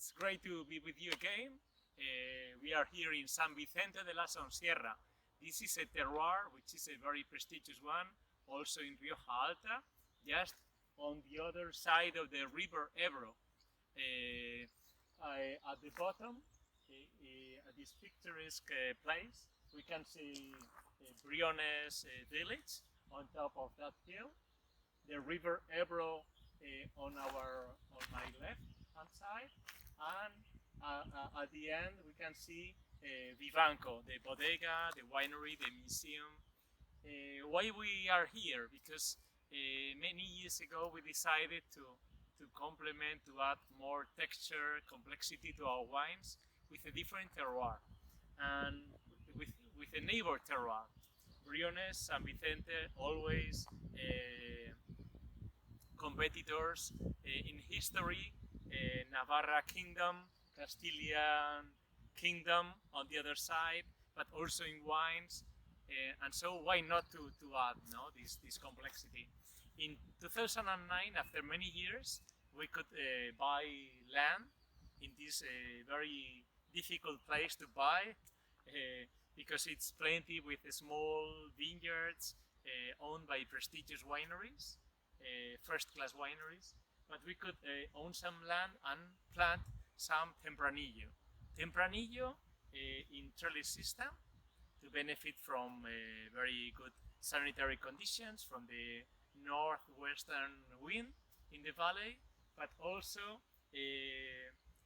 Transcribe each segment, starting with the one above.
It's great to be with you again. We are here in San Vicente de la Sonsierra. This is a terroir, which is a very prestigious one, also in Rioja Alta, just on the other side of the river Ebro. At the bottom, at this picturesque place, we can see Briones village on top of that hill. The river Ebro on my left hand side, and at the end we can see Vivanco, the bodega, the winery, the museum. Why we are here? Because many years ago we decided to complement, to add more texture, complexity to our wines with a different terroir and with a neighbor terroir. Briones, San Vicente, always competitors in history, Navarra Kingdom, Castilian Kingdom on the other side, but also in wines. And so why not to add this complexity? In 2009, after many years, we could buy land in this very difficult place to buy because it's plenty with small vineyards owned by prestigious wineries, first-class wineries, but we could own some land and plant some Tempranillo. Tempranillo in trellis system to benefit from very good sanitary conditions from the northwestern wind in the valley, but also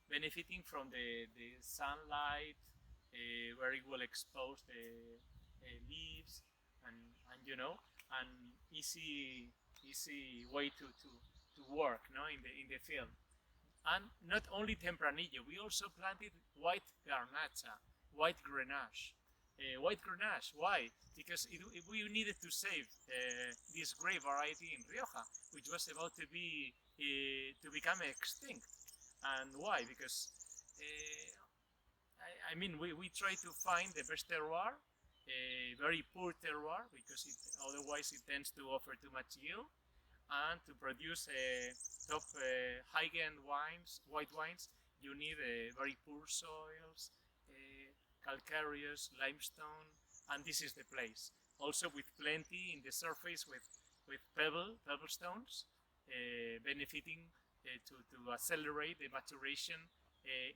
benefiting from the sunlight, very well exposed leaves, and an easy way to work in the field. And not only Tempranillo, we also planted white Garnacha, white Grenache. White Grenache, why? Because we needed to save this great variety in Rioja, which was about to become extinct. And why? Because we try to find the best terroir, a very poor terroir, because otherwise it tends to offer too much yield, and to produce top high-end wines, white wines, you need very poor soils, calcareous, limestone, and this is the place. Also with plenty in the surface with pebble stones, benefiting to accelerate the maturation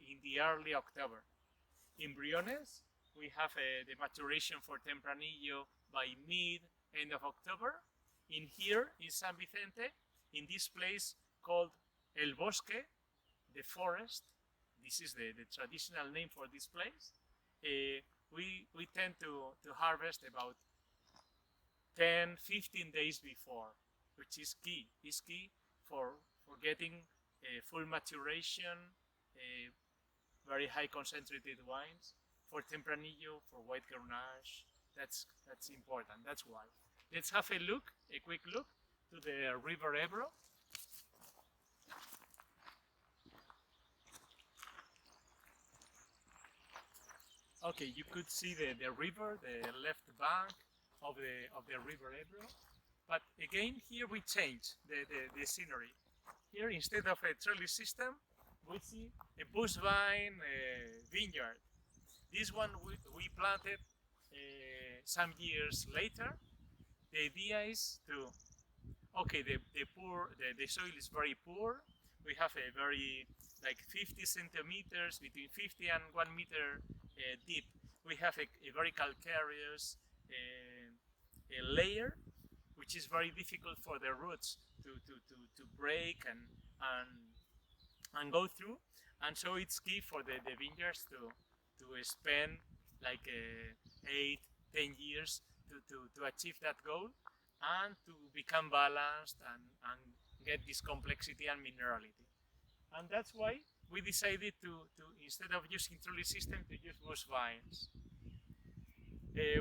in the early October. In Briones, we have the maturation for Tempranillo by end of October. In here, in San Vicente, in this place called El Bosque, the forest, this is the traditional name for this place, we tend to harvest about 10-15 days before, which is key. It's key for getting full maturation, very high concentrated wines. For Tempranillo, for white Grenache, that's important. That's why. Let's have a quick look to the river Ebro. Okay, you could see the river, the left bank of the river Ebro. But again, here we change the scenery. Here, instead of a trellis system, we see a bush vine vineyard. This one we planted some years later. The idea is the soil is very poor. We have a very 50 centimeters, between 50 and 1 meter deep. We have a very calcareous layer, which is very difficult for the roots to break and go through. And so it's key for the vineyards to spend 8-10 years to achieve that goal and to become balanced and get this complexity and minerality. And that's why we decided to instead of using trellis system, to use bush vines.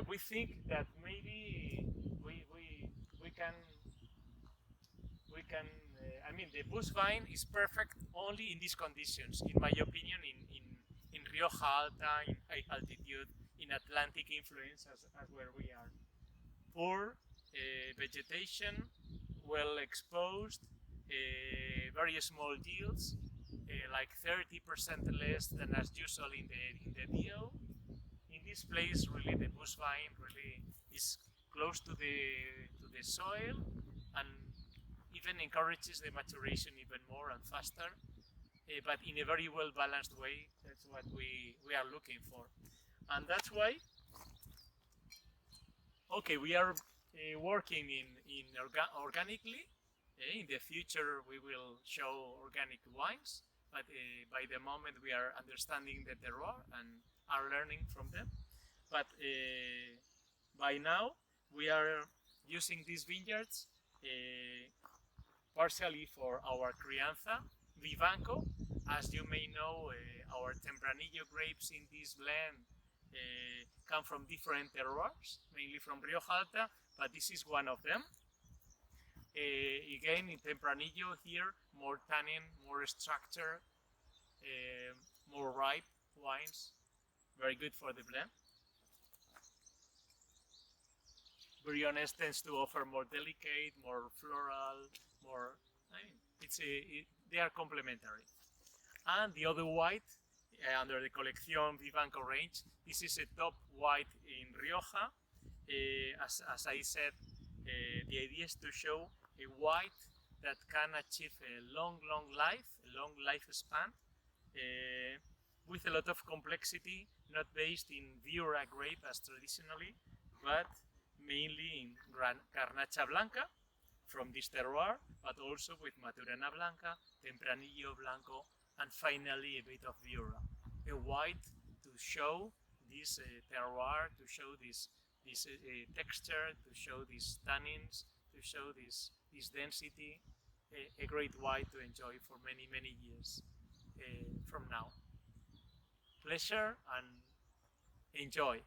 We think that maybe we can the bush vine is perfect only in these conditions, in my opinion, in Rioja Alta, in high altitude, in Atlantic influence as where we are. Poor vegetation, well exposed, very small yields, like 30% less than as usual in the DO. In this place, really, the bush vine really is close to the soil and even encourages the maturation even more and faster, but in a very well balanced way. That's what we are looking for, and that's why. Okay, we are working organically. In the future, we will show organic wines, but by the moment we are understanding the terroir and are learning from them. But by now, we are using these vineyards partially for our crianza, Vivanco. As you may know, our Tempranillo grapes in this blend come from different terroirs, mainly from Rioja Alta, but this is one of them. Again, in Tempranillo here, more tannin, more structure, more ripe wines, very good for the blend. Briones tends to offer more delicate, more floral, more. I mean, they are complementary. And the other white under the Colección Vivanco range, this is a top white in Rioja. As I said, the idea is to show a white that can achieve a long lifespan with a lot of complexity, not based in Viura grape as traditionally, but mainly in Garnacha Blanca from this terroir, but also with Maturana Blanca, Tempranillo Blanco, and finally a bit of Viura. A white to show this terroir, to show this texture, to show these tannins, to show this density. A great white to enjoy for many years from now. Pleasure and enjoy.